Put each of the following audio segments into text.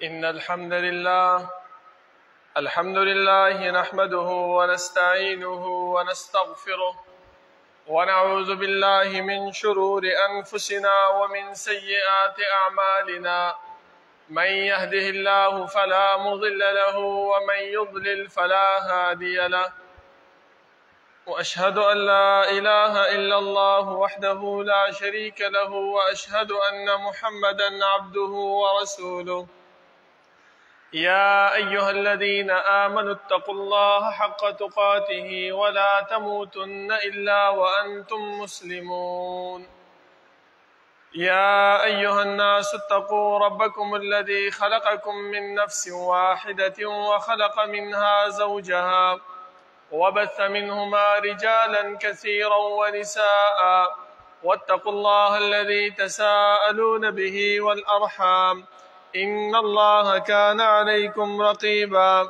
إن الحمد لله نحمده ونستعينه ونستغفره ونعوذ بالله من شرور أنفسنا ومن سيئات أعمالنا. من يهده الله فلا مضل له ومن يضلل فلا هادي له، وأشهد أن لا إله إلا الله وحده لا شريك له، وأشهد أن محمدا عبده ورسوله. يا أيها الذين آمنوا اتقوا الله حق تقاته ولا تموتن إلا وأنتم مسلمون. يا أيها الناس اتقوا ربكم الذي خلقكم من نفس واحدة وخلق منها زوجها وبث منهما رجالا كثيرا ونساء، واتقوا الله الذي تساءلون به والأرحام إن الله كان عليكم رقيبا.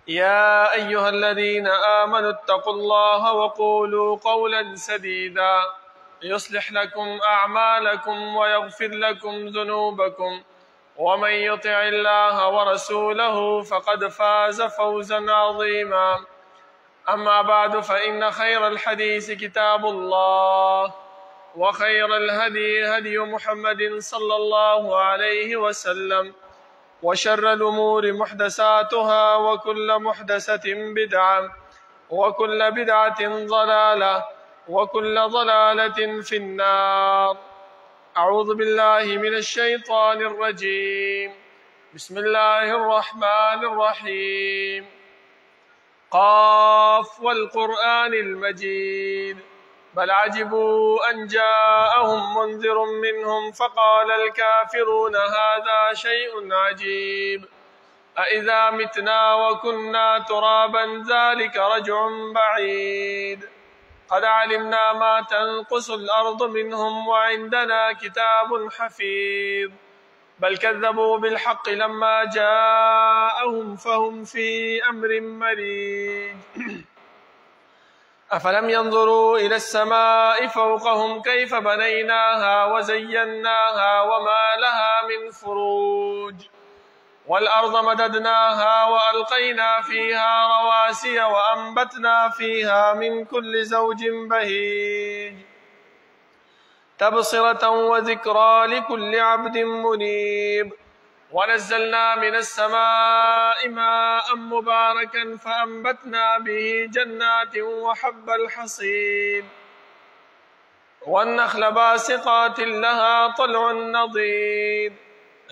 يا أيها الذين آمنوا اتقوا الله وقولوا قولا سديدا يصلح لكم أعمالكم ويغفر لكم ذنوبكم، ومن يطع الله ورسوله فقد فاز فوزا عظيما. أما بعد، فإن خير الحديث كتاب الله، وخير الهدي هدي محمد صلى الله عليه وسلم، وشر الأمور محدثاتها، وكل محدثة بدعة، وكل بدعة ضلالة، وكل ضلالة في النار. أعوذ بالله من الشيطان الرجيم. بسم الله الرحمن الرحيم. قاف والقرآن المجيد، بل عجبوا أن جاءهم منذر منهم فقال الكافرون هذا شيء عجيب، أإذا متنا وكنا ترابا ذلك رجع بعيد. قد علمنا ما تنقص الأرض منهم وعندنا كتاب حفيظ، بل كذبوا بالحق لما جاءهم فهم في أمر مريج. أفلم ينظروا إلى السماء فوقهم كيف بنيناها وزيناها وما لها من فروج، والأرض مددناها وألقينا فيها رواسي وأنبتنا فيها من كل زوج بهيج، تبصرة وذكرى لكل عبد منيب. ونزلنا من السماء ماء مباركا فأنبتنا به جنات وحب الحصيد، والنخل باسقات لها طلع نضيد،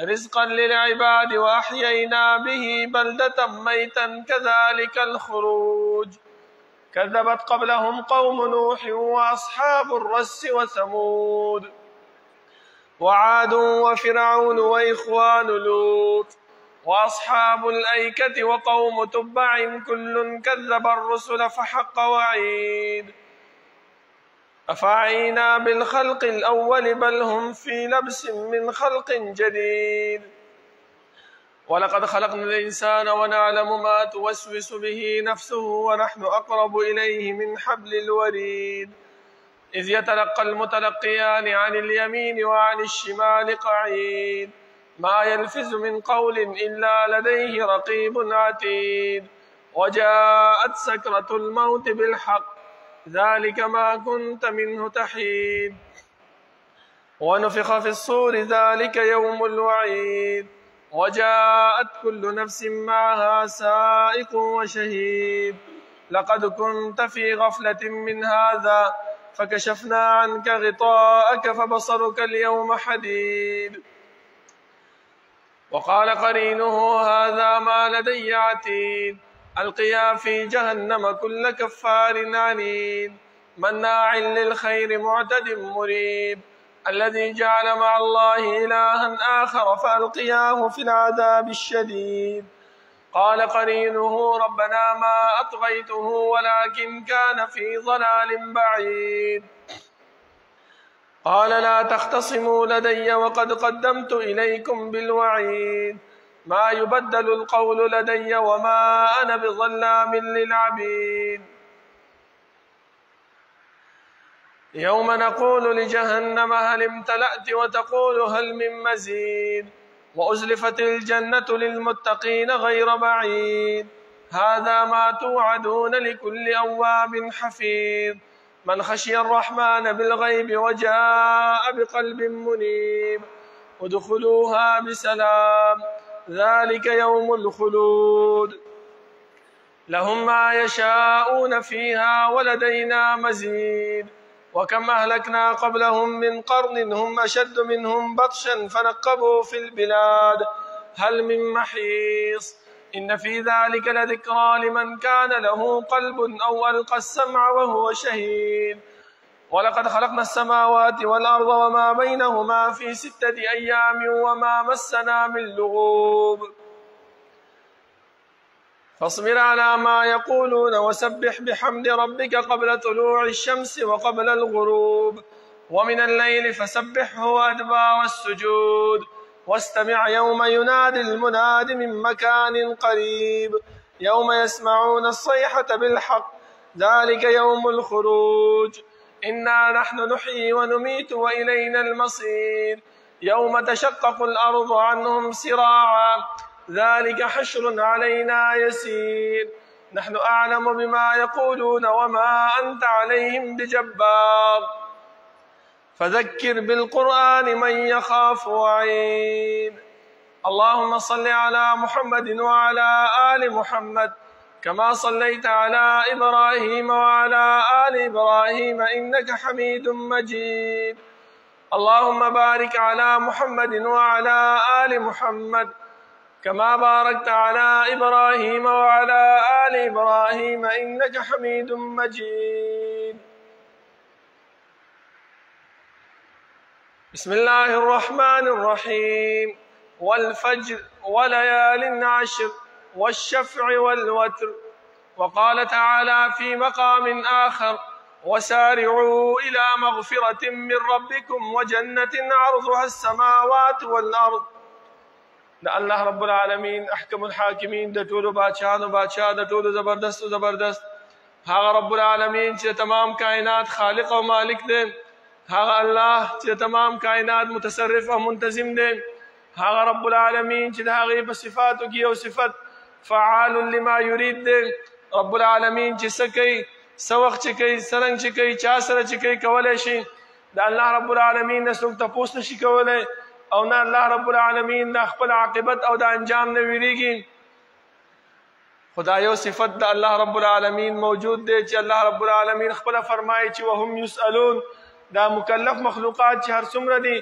رزقا للعباد، وأحيينا به بلدة ميتا كذلك الخروج. كذبت قبلهم قوم نوح وأصحاب الرس وثمود وعاد وفرعون وإخوان لوط وأصحاب الأيكة وقوم تبع كل كذب الرسل فحق وعيد. أفعينا بالخلق الأول بل هم في لبس من خلق جديد. ولقد خلقنا الإنسان ونعلم ما توسوس به نفسه ونحن أقرب إليه من حبل الوريد، إذ يتلقى المتلقيان عن اليمين وعن الشمال قعيد، ما يلفظ من قول إلا لديه رقيب عتيد. وجاءت سكرة الموت بالحق، ذلك ما كنت منه تحيد. ونفخ في الصور، ذلك يوم الوعيد. وجاءت كل نفس معها سائق وشهيد. لقد كنت في غفلة من هذا فكشفنا عنك غطاءك فبصرك اليوم حديد. وقال قرينه هذا ما لدي عتيد. ألقيا في جهنم كل كفار عنيد، مناع للخير معتد مريب، الذي جعل مع الله إلها آخر فألقياه في العذاب الشديد. قال قرينه ربنا ما أطغيته ولكن كان في ضلال بعيد. قال لا تختصموا لدي وقد قدمت إليكم بالوعيد، ما يبدل القول لدي وما أنا بظلام للعبيد. يوم نقول لجهنم هل امتلأت وتقول هل من مزيد، وأزلفت الجنة للمتقين غير بعيد هذا ما توعدون لكل أواب حفيظ من خشي الرحمن بالغيب وجاء بقلب منيب ادخلوها بسلام ذلك يوم الخلود لهم ما يشاءون فيها ولدينا مزيد وكم أهلكنا قبلهم من قرن هم أشد منهم بطشا فنقبوا في البلاد هل من محيص إن في ذلك لذكرى لمن كان له قلب أو ألقى السمع وهو شهيد ولقد خلقنا السماوات والأرض وما بينهما في 6 أيام وما مسنا من لغوب فاصبر على ما يقولون وسبح بحمد ربك قبل طلوع الشمس وقبل الغروب ومن الليل فسبحه وأدبار السجود واستمع يوم ينادي المناد من مكان قريب يوم يسمعون الصيحة بالحق ذلك يوم الخروج إنا نحن نحيي ونميت وإلينا المصير يوم تشقق الأرض عنهم سراعا ذلك حشر علينا يسير نحن أعلم بما يقولون وما أنت عليهم بجبار فذكر بالقرآن من يخاف وعيد اللهم صل على محمد وعلى آل محمد كما صليت على إبراهيم وعلى آل إبراهيم إنك حميد مجيد اللهم بارك على محمد وعلى آل محمد كما باركت على إبراهيم وعلى آل إبراهيم إنك حميد مجيد بسم الله الرحمن الرحيم والفجر وليال عشر والشفع والوتر وقال تعالى في مقام آخر وسارعوا إلى مغفرة من ربكم وجنة عرضها السماوات والأرض الله رب العالمين أحكم الحاكمين د ټولو بادشاهانو بادشاہ د ټولو زبردست هغه رب العالمین چې تمام کائنات خالق او مالک دی هغه الله چې تمام کائنات متصرف او منتظم دی هغه رب العالمین چې د هغې په صفاتو کې یو صفت فعال لما يريد دی رب العالمین چې څه کوي څه وخت چې کوي څرنګه چې کوي چا سره چې کوي کولی شي د الله رب العالمین نه څوک تپوس نشي کولی او نه الله رب العالمین د خپل عاقبت او د انجام نه ویریږي خدا یو صفت د الله رب العالمین موجود دی چې الله رب العالمین خپل فرمایي چې وهم یسألون دا مکلف مخلوقات چې هر څومره دي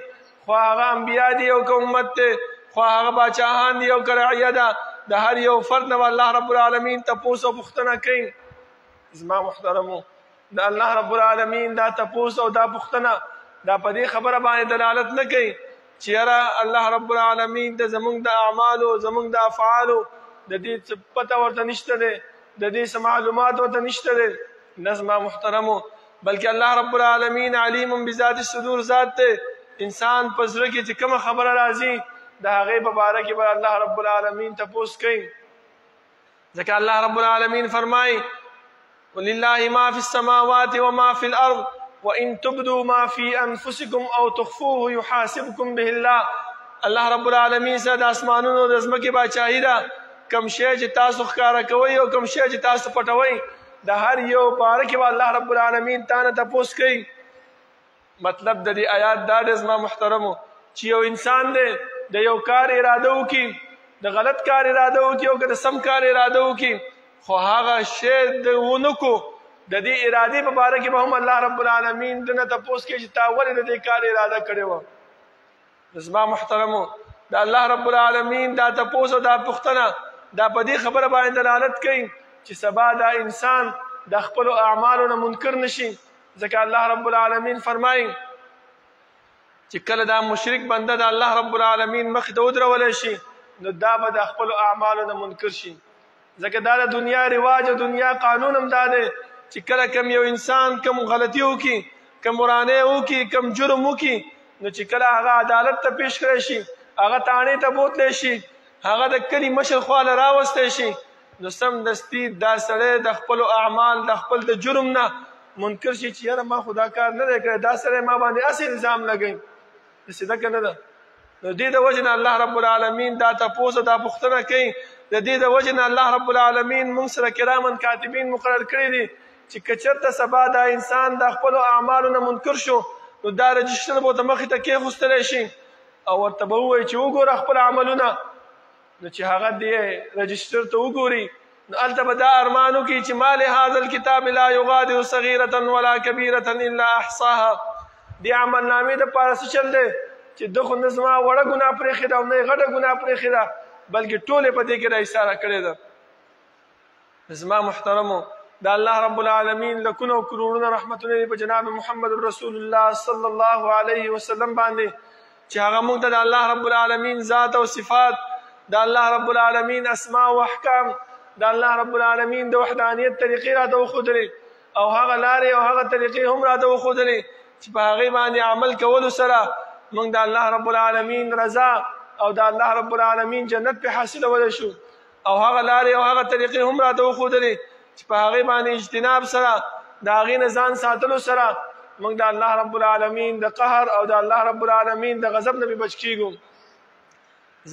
خو هغه انبیا دي او که امت دی خو هغه باچاهان دي او که رعیه ده د هر یو فرد نه الله رب العالمین تپوس او پوښتنه کوي زما محترمو د الله رب العالمین دا تپوس او دا پوښتنه دا په دې خبره باندې دلالت نه کوي چې یاره الله رب العالمین د زمونږ د اعمالو زمونږ د افعالو د دې څه پته ورته نشته دی د دې څه معلومات ورته نشته دی نه زما محترمو بلکې الله رب العالمین علیم بذات الصدور ذات دی انسان په زړه کې چې کومه خبره راځي د هغې په باره کې به الله رب العالمین تپوس کوي ځکه الله رب العالمین فرمایي ولله ما في السماوات وما في الأرض وإن تبدوا ما في أنفسكم أو تخفوه يحاسبكم به الله رب العالمین سره د اسمانونو د ځمکې باچاهي ده کوم شی چې تاسو ښکاره کوئ او کوم شی چې تاسو پټوئ د هر یو باره کې به الله رب العالمین تا نه تپوس کوي مطلب د دې آیات دا دی زما محترمو چې یو انسان دی د یو کار اراده وکړي د غلط کار اراده وکړي او که د سم کار اراده وکړي خو هغه شی د ونه کو د دې ارادې په باره کې به هم الله رب العالمین دنه تپوس کوي چې تا ولې د دې کار اراده کړې وه زما محترمو د الله رب العالمین دا تپوس او دا پوښتنه دا په دې خبره باندې دلالت کوي چې سبا دا انسان د خپلو اعمالو نه منکر نشي ځکه الله رب العالمین فرمایي چې کله دا مشرک بنده د الله رب العالمین مخې ته ودرولی شي نو دا به د خپلو اعمالو نه منکر شي ځکه دا د دنیا رواج او دنیا قانون هم دا دی چې کله کم یو انسان کم غلطي وکړي کم ورانه وکړي کم جرم وکړي نو چې کله هغه عدالت ته پیش کړی شي هغه تاڼې ته بوتلی شي هغه د کلي مشر خواله راوستی شي نو سمدستي دا سړی د خپلو اعمال د خپل د جرم نه منکر شي چې یاره ما خو دا کار نه دی کړی دا سړی ما باندې هسې الزام لګوي داسې ده که نه ده نو دې د وجه نه الله رب العالمین دا تپوس دا پوښتنه کوي د دې د وجه نه الله رب العالمین موږ سره کرامن کاتبین مقرر کړي دي چې که چېرته سبا دا انسان د خپلو اعمالو نه منکر شو نو دا رجسټر به ورته مخې ته کېښوستلی شي او ورته به ووایي چې وګوره خپل عملونه نو چې هغه دې رجسټر ته وګوري نو هلته به دا ارمان وکړي چې ما لهذا الکتاب لا یغادر صغیرة ولا کبیرة الا احصاها دې عملنامې دپاره څه چل دی چې ده خو نه زما وړه ګناه پرېښې ده او نه یې غټه ګناه پرېښې ده بلکې ټولې په دې کې را ایساره کړې ده زما محترمو دا الله رب العالمین لکونه او کروڑونه رحمتونه دي په جناب محمد رسول الله صلی الله علیه وسلم باندې چې هغه موږ ته د الله رب العالمین ذات او صفات د الله رب العالمین اسماء او احکام د الله رب العالمین د وحدانیت طریقې راته وښودلې او هغه لارې او هغه طریقې هم راته وښودلې چې په هغې باندې عمل کولو سره موږ د الله رب العالمین رضا او د الله رب العالمین جنت په حاصلولی شو او هغه لارې او هغه طریقې هم راته وښودلې چې په هغې باندې اجتناب سره د هغې نه ځان ساتلو سره موږ د الله رب العالمین د قهر او د الله رب العالمین د غضب نه بچ کېږو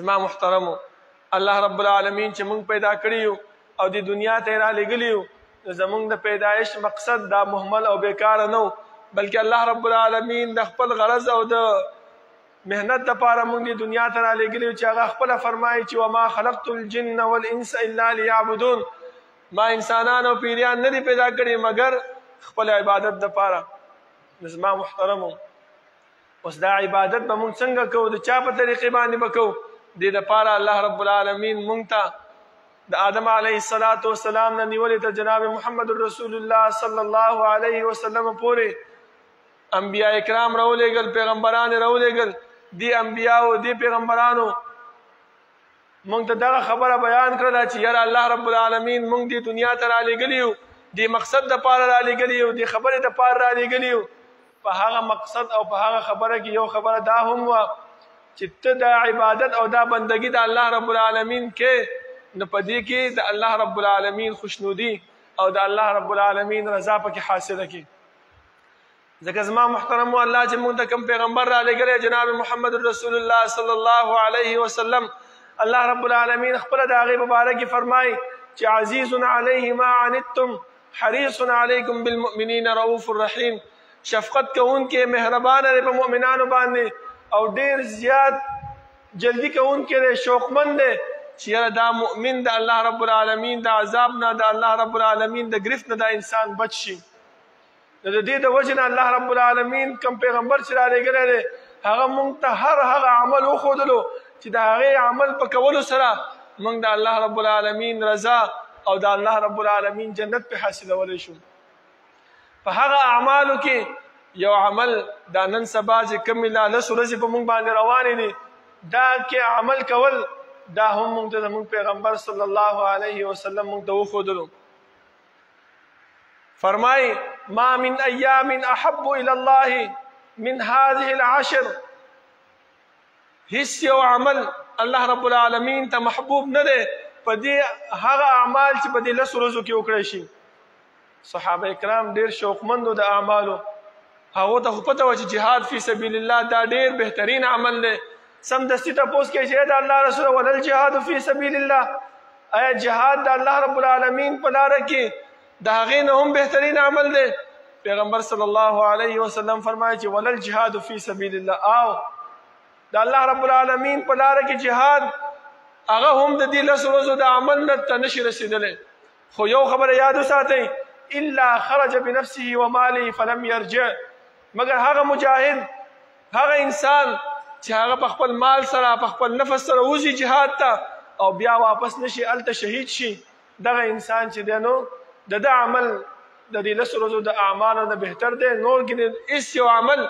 زما محترمو الله رب العالمین چې موږ پیدا کړي یو او د دنیا ته یې رالیږلي یو نو زموږ د پیدایش مقصد دا مهمل او بیکاره نه بلکې الله رب العالمین د خپل غرض او د محنت دپاره موږ د دنیا ته رالیږلي یو چې هغه خپله فرمایي چې وما خلقت الجن والانس الا لیعبدون ما انسانان او پیریان نه دي پیدا کړي مګر خپل عبادت دپاره زما محترمو اوس دا عبادت به موږ څنګه کوو د چا په طریقې باندې به کوو دې دپاره الله رب العالمین موږ ته د آدم علیه السلام نه نیولې تر جناب محمد رسول الله صلی الله علیه وسلم پورې انبیاء کرام راولېږل پیغمبران یې راولېږل دې انبیاو دې پیغمبرانو موږ ته دغه خبره بیان کړله چې یاره الله رب العالمین موږ دې دنیا ته رالیږلي یو دې مقصد دپاره رالیږلي یو دې خبرې دپاره رالیږلي یو په هغه مقصد او په هغه خبره کې یو خبره دا هم وه چې ته دا عبادت او دا بندګي د الله رب العالمین کې نو په دې کې د الله رب العالمین خوشنودي او د الله رب العالمین رضا پکې حاصله کړي ځکه زما محترمو الله چې موږ ته کوم پیغمبر رالیږلی جناب محمد رسول الله صلی الله علیه وسلم الله رب العالمین خپله د هغې په باره کې فرمایي چې عزیز علیه ما عنتم حریص علیکم بالمؤمنین رؤوف الرحیم شفقت کوونکی مهربانه دی په مؤمنانو باندې او ډېر زیات جلدي کوونکی دی شوقمند دی چې یاره دا مؤمن د الله رب العالمین د عذاب نه د الله رب العالمین د گرفت نه دا انسان بچ شي نو د دې د وجې نه الله رب العالمین کوم پیغمبر چې رالیږلی دی هغه موږ ته هغه عمل وښودلو چې د هغې عمل په کولو سره موږ د الله رب العالمین رضا او د الله رب العالمین جنت په حاصلولی شو په هغه اعمالو کې یو عمل دا نن سبا چې کومې لا لسو ورځې په موږ باندې روانې دي دا کې عمل کول دا هم موږ ته زموږ پیغمبر صلی الله علیه وسلم موږ ته وښودلو فرمای ما من ایام احب الى الله من هذه العشر هیڅ یو عمل الله رب العالمین ته محبوب نه دی په دې هغه اعمال چې په دې لسو ورځو کې وکړی شي صحابه کرام ډېر شوقمندو د اعمالو هغو ته خو پته وه چې جهاد فی سبیل الله دا ډېر بهترین عمل دی سمدستي تپوس کوي چې د الله رسول ولل جهاد فی سبیل الله آیا جهاد د الله رب العالمین په لاره کې د هغې نه هم بهترین عمل دی پیغمبر صلی الله علیه وسلم فرمایي چې ولل جهاد فی سبیل الله او د الله رب العالمین په لاره کې جهاد هغه هم د دې لسو ورځو د عمل نه ته نشي رسېدلی خو یو خبره یاد وساتئ الا خرج بنفسه وماله فلم يرجع مگر هغه مجاهد هغه انسان چې هغه په خپل مال سره په خپل نفس سره وځي جهاد ته او بیا واپس نشي هلته شهید شي دغه انسان چې دی نو د ده عمل د دې لسو ورځو د اعمالو نه بهتر دی نور کې هېڅ یو عمل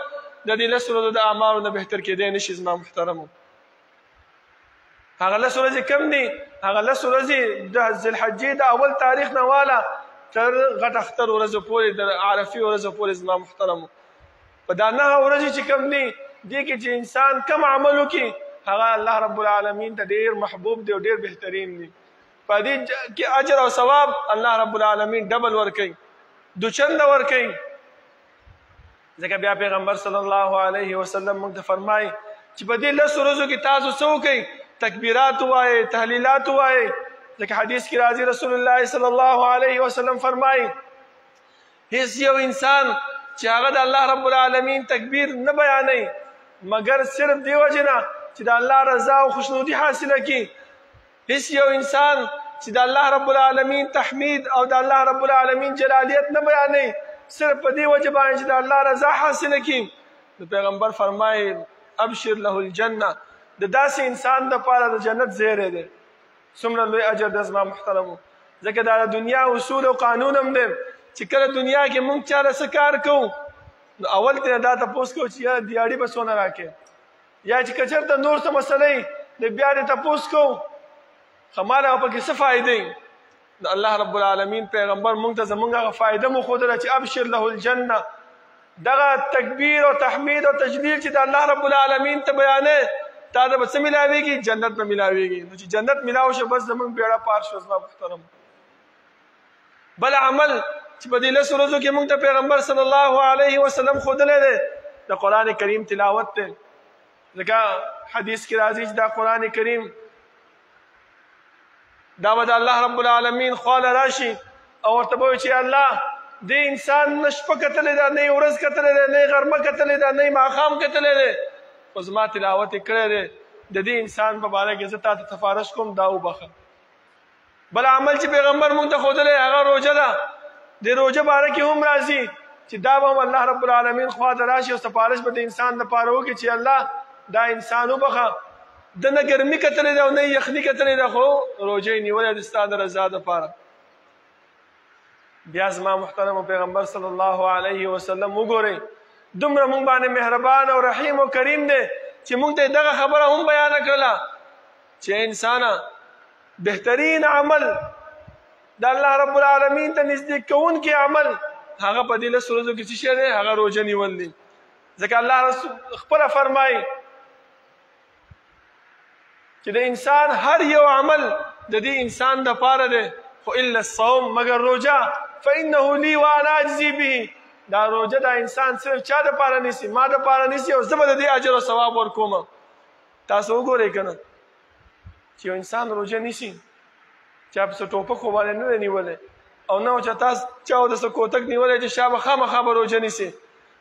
د دې لسو ورځو د اعمالو نه بهتر کېدی نشي زما محترمو هغه لسو ورځې کم دي هغه لسو ورځې د ذوالحجې د اول تاریخ نه واله تر غټ اختر ورځو پورې د عرفې ورځو پورې زما محترمو په دا 9 ورځې چې کم دي دې کې چې انسان کم عمل وکړي هغه الله رب العالمین ته ډېر محبوب دی او ډېر بهترین دی په دې کې اجر او ثواب الله رب العالمین ډبل ورکوي دوچنده ورکوي ځکه بیا پیغمبر صلی الله علیه وسلم موږ ته فرمایي چې په دې 10 ورځو کې تاسو څه وکئ؟ تکبیرات ووایئ، تهلیلات ووایئ. ځکه حدیث کې راځي رسول الله صلی الله علیه وسلم فرمایي هیڅ یو انسان چې هغه د الله رب العالمین تکبیر نه بیانوي مګر صرف دی وجې نه چې د الله رضا او خوشنودي حاصله کړي. هیڅ یو انسان چې د الله رب العالمین تحمید او د الله رب العالمین جلالیت نه بیانوي صرف په دې وجه باندې چې د الله رضا حاصله کړي. د پیغمبر فرمایي ابشر له الجنه، د داسې انسان دپاره د جنت زیری دی. څومره لوی اجر دی زما محترمو. ځکه دا د دنیا اصول او قانون هم دی چې کله دنیا کې موږ چاله څه کار کوو نو اول ترې دا تپوس کوو چې یا دیاړي به څونه راکړې، یا چې که چېرته نور څه مسله وي د بیا دې تپوس کوو خو ما له پکې څه فایده. د الله رب العالمین پیغمبر موږ ته زموږ هغه فایده مښودله چې ابشر له الجنه. دغه تکبیر او تحمید او تجلیل چې د الله رب العالمین ته بیانې تا ته به څه ملاویږي؟ جنت به ملاویږي. نو چې جنت ملاو شو بس زموږ بیړه پار شو. زما محترم بل عمل چې په دې 10 ورځو کې موږ ته پیغمبر صلی الله علیه وسلم ښودلی دی د قرآن کریم تلاوت دی. ځکه حدیث کې راځي چې دا قرآن کریم دا به د الله رب العالمین خواله راشي او ورته به وایي چې الله دې انسان نه شپه کتلی ده، نه یې ورځ کتلی ده، نه یې غرمه کتلی ده، نه یې ماښام کتلی دی، خو زما تلاوت یې کړی دی. د دې انسان په باره کې زه تا ته سفارش کوم دا وبخه. بل عمل چې پیغمبر موږ ته ښودلی هغه روژه ده. د روژه باره کې هم راځي چې دا به هم الله رب العالمین خوا ته راشي او سفارش به د انسان دپاره وکړي چې الله دا انسان وبخه، د نه ګرمي کتلی ده او نه یخني کتلی ده خو روژه یې نیولی د ستا د رضا دپاره. بیا زما محترم پیغمبر صلی الله علیه وسلم وګورئ دومره موږ باندې مهربان او رحیم او کریم دی چې موږ ته دغه خبره هم بیانه کړله چې انسانه بهترین عمل د الله رب العالمین ته نږدې کوونکی عمل هغه په دې 10 ورځو کې څه شی دی؟ هغه روژه نیول دی. ځکه الله رسول خپله فرمایي چې د انسان هر یو عمل د دې انسان دپاره دی خو الا الصوم مگر روژه فانه لی وانا اجزي به. دا روژه دا انسان صرف چا دپاره نیسي؟ ما دپاره نیسي او زه به د دې اجر او ثواب ورکوم. تاسو وګورئ که نه چې یو انسان روژه نیسي چا پسې ټوپک خو باندې نه دی نیولی او نه چې تاسو چا ودسه کوتک نیولی چې شا به خامخا به روژه نیسي،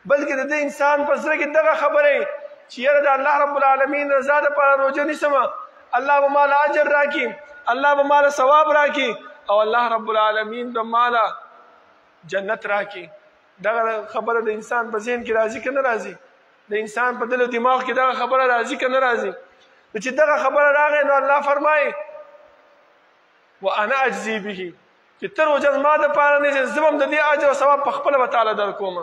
بلکې د دې انسان په زړه کې دغه خبرې چې یاره د الله رب العالمین رضا دپاره روژه نیسم، الله به ماله اجر راکړي، الله به ماله ثواب راکړي او الله رب العالمین به ماله جنت راکړي. دغه خبره د انسان په ذهن کې راځي که نه راځي؟ د انسان په دل او دماغ کې دغه خبره راځي که نه راځي؟ چې دغه خبره راغی نو الله فرمایي وانا اجزي به چې ته روژه زما دپاره نیسې زه به هم د دې اجر او ثواب په خپله به تعالی در کوم.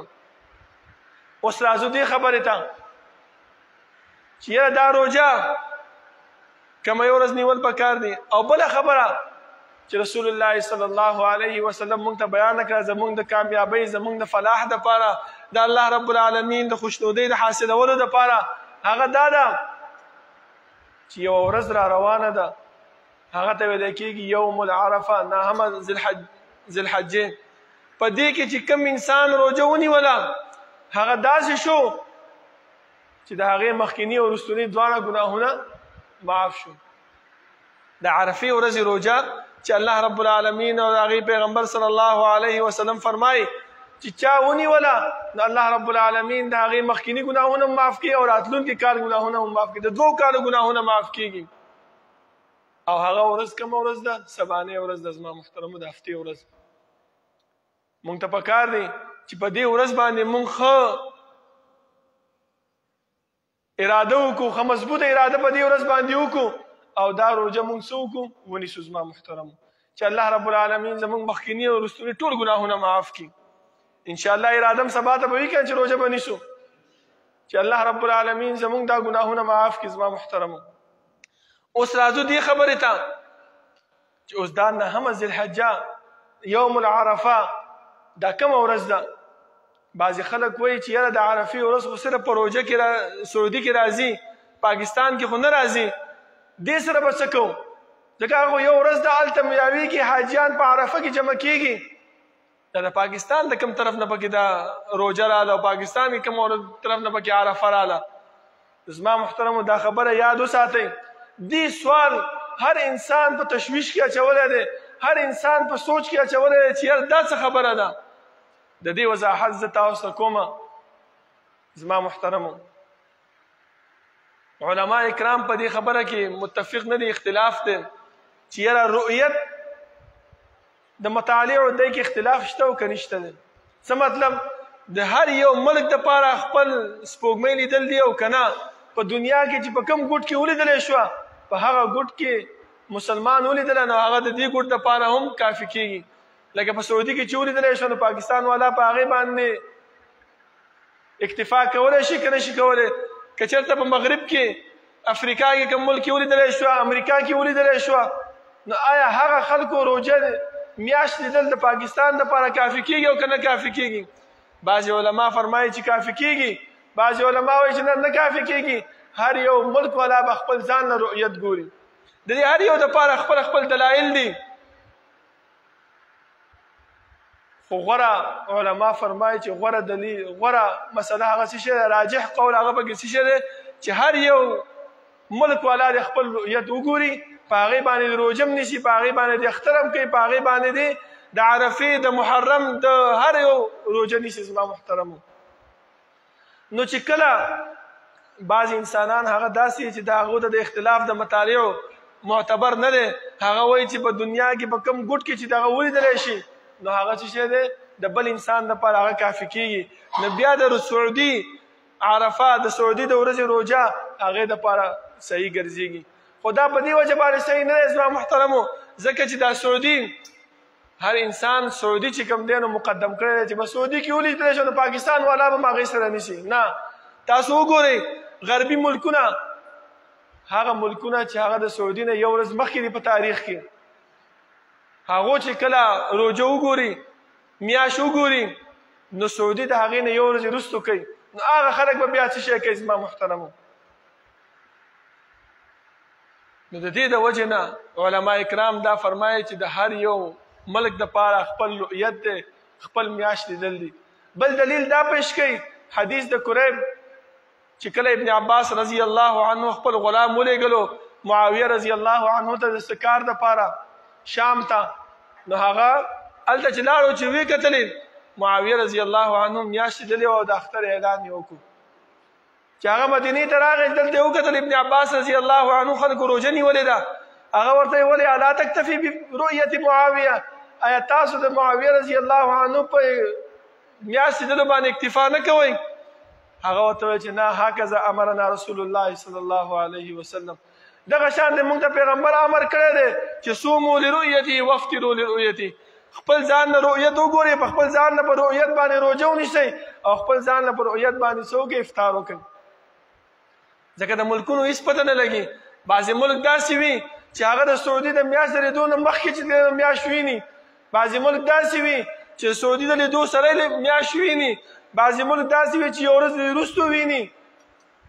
اوس راځو دې خبرې ته چې یاره دا روژه کمه یو ورځ نیول پکار دي. او بله خبره چې رسول الله صلی الله علیه وسلم موږ ته بیان کړه زموږ د کامیابۍ زموږ د فلاح دپاره د الله رب العالمین د خوشنودۍ د حاصلولو دپاره هغه دا ده چې یوه ورځ را روانه ده هغه ته ویلی کېږي یوم العرفه نهمه ذوالحجې. په دې کې چې کوم انسان روژه ونیوله هغه داسې شو چې د هغې مخکیني او وروستني دواړه ګناهونه معاف شو. د عرفې ورځې روژه چې الله رب العالمین او د هغې پیغمبر صلی الله علیه وسلم فرمایي چې چا ونیوله نو الله رب العالمین د هغې مخکیني ګناهونه هم معاف کړي او راتلونکي کال ګناهونه هم معاف کړي، د 2 کالو ګناهونه معاف کېږي. او هغه ورځ کومه ورځ ده؟ سبانۍ ورځ ده زما محترمو، د هفتې ورځ. موږ ته پکار دی چې په دې ورځ باندې موږ ښه اراده وکړو، ښه مضبوطه اراده په دې ورځ باندې وکړو او دا روژه موږ څه وکړو؟ ونیسو زما محترمو چې الله رب العالمین زموږ مخکیني او وروستني ټول ګناهونه معاف کړي. انشاءالله اراده هم سبا ته به وي که چې روژه به نیسو چې الله رب العالمین زموږ دا ګناهونه معاف کړي زما محترمو. اوس راځو دې خبرې ته چې اوس دا نهمه ذوالحجه یوم العرفه دا کومه ورځ ده؟ بعضې خلک وایي چې یاره د عرفې ورځ خو صرف په روژه کې سعودي کې راځي، پاکستان کې خو نه راځي، دې سره به څه کوو؟ ځکه هغه یو ورځ ده هلته میلاویږي، حاجیان په عرفه کې جمع کېږي. دا د پاکستان د کوم طرف نه پکې دا روژه راله او پاکستان کې کوم طرف نه پکې عرفه راله. زما محترمو دا خبره یاد وساتئ. دې سوال هر انسان په تشویش کې اچولی دی، هر انسان په سوچ کې اچولی دی چې یار دا څه خبره ده. د دې وضاحت زه تاسو ته کومه. زما محترمو علما کرام په دې خبره کې متفق نه دي، اختلاف دی چې یاره رؤیت د مطالعو دی کې اختلاف شته او که نشته دی. څه مطلب؟ د هر یو ملک دپاره خپل سپوږمۍ لیدل دي او که نه په دنیا کې چې په کوم ګوټ کې ولیدلی شوه په هغه ګوټ کې مسلمان ولیدله نو هغه د دې ګوټ دپاره هم کافي کېږي. لکه په سعودي کې چې ولیدلی شوه نو پاکستان والا په هغې باندې اکتفا کولی شي که نه شي کولی. که چېرته په مغرب کې افریقا کې کوم ملک کې ولیدلی شوه، امریکا کې ولیدلی شوه، نو آیا هغه خلکو روژه میاشت لیدل د پاکستان دپاره کافي کېږي او که نه کافي کېږي؟ بعضې علما فرمایي چې کافي کېږي، بعضې علما وایي چې نه کافي کېږي. هر یو ملک والا به خپل ځان نه رؤیت ګوري. د دې هر یو دپاره خپل خپل دلایل دي. خو غوره علما فرمایي چې غوره دلیل غوره مسله هغه څه شی دی، راجح قول هغه پکې څه شی دی چې هر یو ملک والا د خپل رؤیت وګوري، په هغې باندې د روژه هم نیسي، په هغې باندې د اختر هم کوي، په هغې باندې د عرفې د محرم د هر یو روژه نیسي. زما محترمو نو چې کله بعض انسانان هغه داسې چې د هغو د اختلاف د مطالعو معتبر نه دی، هغه وایي چې په دنیا کې په کوم ګوټ کې چې دغه ولیدلی شي نو هغه څه شی دی د بل انسان دپاره هغه کافي کېږي. نو بیا د سعودي عرفه د سعودي د ورځې روژه هغې دپاره صحیح ګرځېږي. خو دا په دې وجه باندې صحیح نه دی زما محترمو، ځکه چې دا سعودي هر انسان سعودي چې کوم دی نو مقدم کړی دی چې په سعودي کې ولیدلی شو نو پاکستان والا به هم هغې سره نیسي. نه، تاسو وګورئ غربي ملکونه، هغه ملکونه چې هغه د سعودي نه یو ورځ مخکې دي په تاریخ کې، هغو چې کله روژه وګوري میاشت وګوري نو سعودي د هغې نه یو ورځ وروستو کوي، نو هغه خلک به بیا څه شی کوي زما محترمو. نو د دې د وجې نه علما کرام دا فرمایي چې د هر یو ملک دپاره خپل رؤیت دی، خپل میاشت لیدل دي. بل دلیل دا پیش کوي حدیث د قریب چې کله ابن عباس رضی الله عنه خپل غلام ولېږلو معاویه رضی الله عنه ته د کار دپاره شام ته، نو هغه هلته چې لاړو چې ویې کتلې معاویه رضی الله عنه میاشت لیدلې وه او د اختر اعلان یې وکړو. چې هغه مدینې ته راغی دلته یې وکتل ابن عباس رضی الله عنه خلکو روژه نیولې ده، هغه ورته یې ولې الا تکتفي برؤیت معاویه، آیا تاسو د معاویه رضی الله عنه په میاشت لیدلو باندې اکتفا نه کوئ؟ هغه ورته ویل چې نه، هکذا امرنا رسول الله صلی الله علیه وسلم، دغه شان د موږ ته پیغمبر امر کړی دی چې صوموا لرؤیتي وافطروا لرؤیتي، خپل ځان نه رؤیت وګورئ، په خپل ځان نه په رؤیت باندې روژه ونیسئ او خپل ځان نه په رؤیت باندې څه وکړئ افطار وکړئ. ځکه د ملکونو هېڅ پته نه لګي. بعضې ملک داسې وي چې هغه د سعودي د میاشت د لیدو نه مخکې چې د میاشت ویني، بعضې ملک داسې وي چې سعودي د لیدو سره یې میاشت ویني، بعضې ملک داسې وي چې یو ورځ وروستو ویني.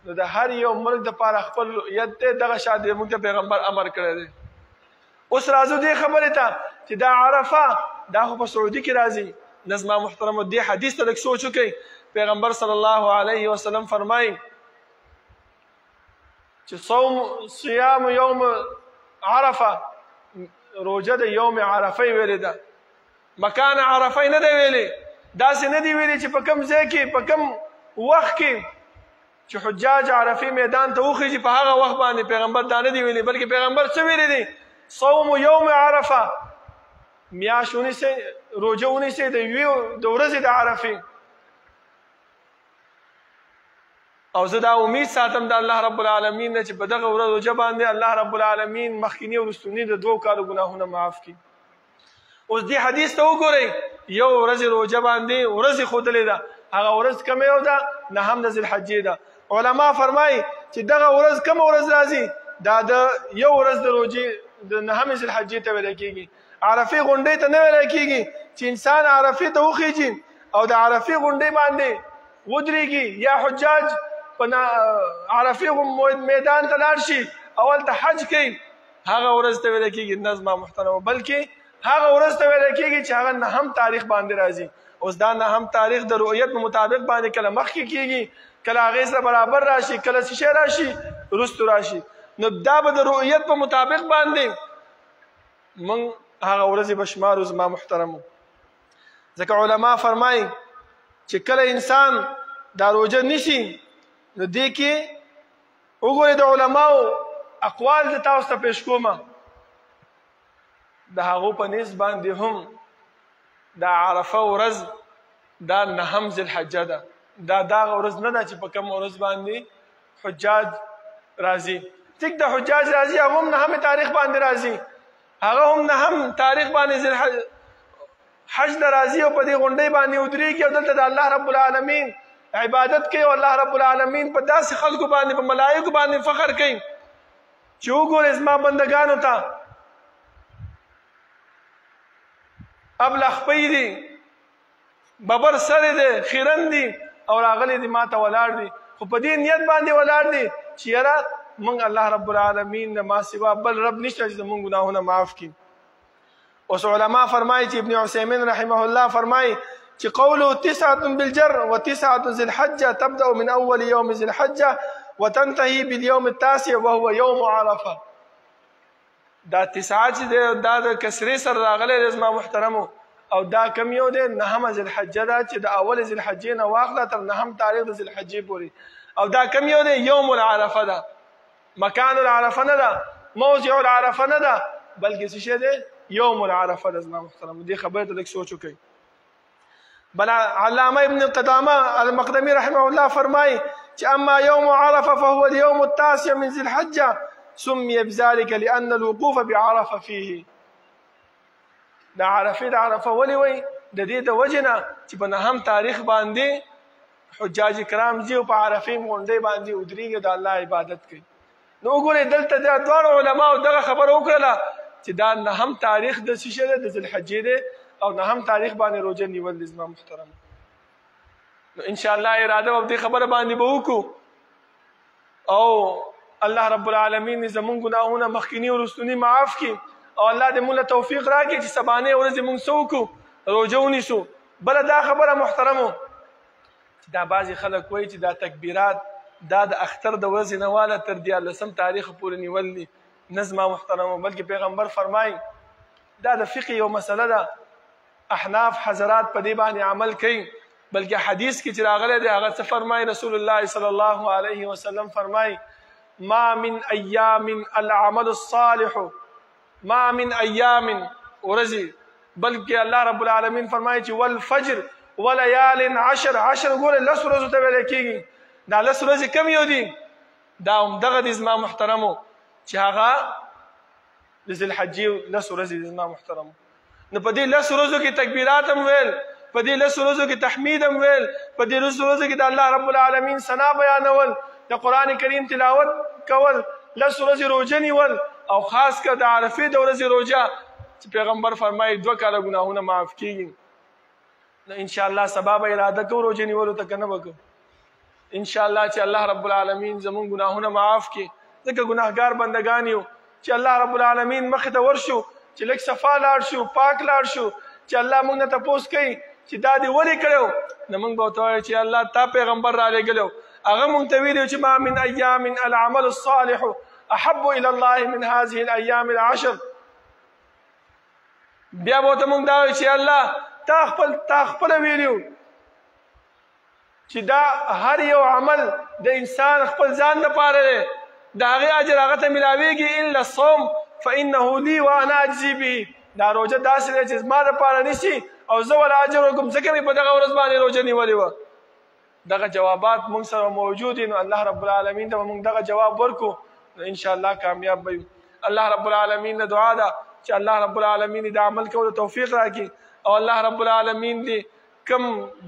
نو د هر یو ملک دپاره خپل رؤیت دی، دغه شان د موږ ته پیغمبر امر کړی دی. اوس راځو دې خبرې ته چې دا عرفه دا خو په سعودي کې راځي. نه زما محترمو دې حدیث ته لږ سوچ وکړئ. پیغمبر صلی الله علیه وسلم فرمایي چې صیام یوم عرفه، روژه د یوم عرفه یې ویلې ده، مکان عرفه نه دی ویلې، داسې نه دی ویلې چې په کوم ځای کې په کوم وخت کې چې حجاج عرفې میدان ته وخیږي په هغه وخت باندې پیغمبر دا نه دی ویلې، بلکې پیغمبر څه ویلې دی؟ صوم یوم عرفه، میاشت ونیسئ، روژه ونیسئ د ورځې د عرفې. او زه دا امید ساتم د الله رب العالمین نه چې په دغه ورځ روژه باندې الله رب العالمین مخکیني او وروستوني د 2 کالو ګناهونه معاف کړي. اوس دې حدیث ته وګورئ، یو ورځ روژه باندې ورځ ښودلې ده، هغه ورځ کومه یو ده؟ 9 د ذوالحجې ده. علما فرمایي چې دغه ورځ کومه ورځ راځي؟ دا د یو ورځ د روژې د 9 ذوالحجې ته ویل کېږي. عرفې غونډۍ ته نه ویل کېږي چې انسان عرفې ته وخیږي او د عرفې غونډۍ باندې ودرېږي یا حجاج په عرفې میدان ته لاړ شي او هلته حج کوي، هغه ورځ ته ویل کېږي نه زما محترمو، بلکې هغه ورځ ته ویل کېږي چې هغه 9 تاریخ باندې راځي. اوس دا 9 تاریخ د رؤیت په مطابق باندې کله مخکې کېږي کله هغې سره برابر راشي کله څه شی راشي وروستو راشي. نو دا به د رؤیت په مطابق باندې موږ هغه ورځې به شمارو زما محترمو. ځکه علما فرمایي چې کله انسان دا روژه نیسي نو دې کې وګورئ د علماو اقوال زه تاسو ته پیش کومه. د هغو په نیز باندې هم دا عرفه ورځ دا 9 ذوالحجه ده. دا دغه ورځ نه ده چې په کوم ورځ باندې حجاج راځي. ټیک د حجاج راځي هغه هم 9 تاریخ باندې راځي، هغه هم 9 تاریخ باندې حج د راځي او په دې غونډۍ باندې ودرېږي او دلته د الله رب العالمین عبادت کوي او الله رب العالمین په داسې خلکو باندې په ملائکو باندې فخر کوي چې وګورئ زما بندګانو ته ابلخ پی دي ببر سر دي خیرن دي او راغلي دي ما ته ولاړ دي، خو په دې نیت باندې ولاړ دي چې یاره موږ الله رب العالمین نه ما سوا بل رب نشته چې زموږ ګناهونه معاف کړي. اوس علما فرمایي چې ابن عثیمین رحمه الله فرمایي چې قوله 9 بالجر و9 ذي الحجه تبدا من اول يوم ذي الحجه وتنتهي باليوم التاسع وهو يوم عرفه. دا 9 چې دا د کسرې سره راغلی دی زما محترمو، او دا کم یو دی 9 ذی الحجه ده چې د اول ذی الحجې نه واخله تر 9 تاریخ د ذی الحجې پورې، او دا کم یو دی یوم العرفه ده. مکان العرفه نه ده، موضع العرفه نه ده، بلکې څه شی دی یوم العرفه ده زما محترمو. دې خبرې ته لږ سوچ وکړئ. بل علامه ابن قدامه المقدمي رحمه الله فرمایي چې اما يوم عرفه فهو اليوم التاسع من ذي الحجه سمي بذلك لأن الوقوف بعرفه فيه. دا عرفه د عرفه ولې وایي؟ د دې د وجې نه چې په 9 تاریخ باندې حجاج کرام ځي او په عرفې غونډۍ باندې ودرېږي د الله عبادت کوي. نو وګورئ دلته دا دواړو علماو دغه خبره وکړله چې دا 9 تاریخ د څه شی دی د ذوالحجې دی او 9 تاریخ باندې روژه نیول دي زما محترم. نو انشاءالله اراده به دې خبره باندې به وکړو او الله رب العالمین زمونږ ګناهونه مخکینی او وروستني معاف کړي او الله دې موږ له توفیق راکړي چې سبانۍ ورځې موږ څه وکړو روژه ونیسو. بله دا خبره محترمو چې دا بعضې خلک وایي چې دا تکبیرات دا د اختر د ورځې نه واله تر 14 تاریخ پورې نیول دي. نه زما محترمو، بلکې پیغمبر فرمایي دا د فقه یو مسله ده. احناف حضرات په دې باندې عمل کوي، بلکې حدیث کې چې راغلی دی هغه څه فرمایي؟ رسول الله صلی الله علیه وسلم فرمایي ما من ایام العمل الصالح، ما من ایام ورځې، بلکې الله رب العالمین فرمایي چې والفجر وليال عشر. عشر ګوره 10 ورځو ته ویل کېږي. دا 10 ورځې کم یو دي؟ دا همدغه دي زما محترمو چې هغه د ذوالحجې 10 ورځې دي زما محترمو. نو په دې 10 ورځو کې تکبیرات هم ویل، په دې 10 ورځو کې تحمید هم ویل، په دې 10 ورځو کې د الله رب العالمین ثنا بیانول، د قرآن کریم تلاوت کول، 10 ورځې روژه نیول، او خاص کر د عرفې د ورځې روژه چې پیغمبر فرمایي 2 کاله ګناهونه معاف کېږي. نو انشاءالله سبا به اراده کوو روژې نیولو ته که نه به کوو انشاءالله چې الله رب العالمین زمونږ ګناهونه معاف کړي. ځکه ګناهګار بندګان یو چې الله رب العالمین مخې ته ورشو چې لږ صفا لاړ شو پاک لاړ شو چې الله موږ نه تپوس کوي چې دا دې ولې کړو، نو موږ به ورته وایو چې الله تا پیغمبر رالیږلی هغه موږ ته ویلي چې ما من ایام العمل الصالح احب الى الله من هذه الايام العشر. بیا به ورته موږ دا وایو چې الله تا خپله ویلي چې دا هر یو عمل د انسان خپل ځان دپاره دی، د هغې اجر هغه ته میلاویږي الا الصوم فانه لي وانا اجزي به. دا روژه داسې دی چې زما دپاره نیسي او زه وله اجر ورکوم ځکه مې په دغه ورځ باندې روژه نیولې وه. دغه جوابات موږ سره موجود دي، نو الله رب العالمین ته به موږ دغه جواب ورکو، نو انشاءالله کامیاب به یو. الله رب العالمین نه دعا ده چې الله رب العالمین د عمل کولو توفیق راکړي او الله رب العالمین دې کم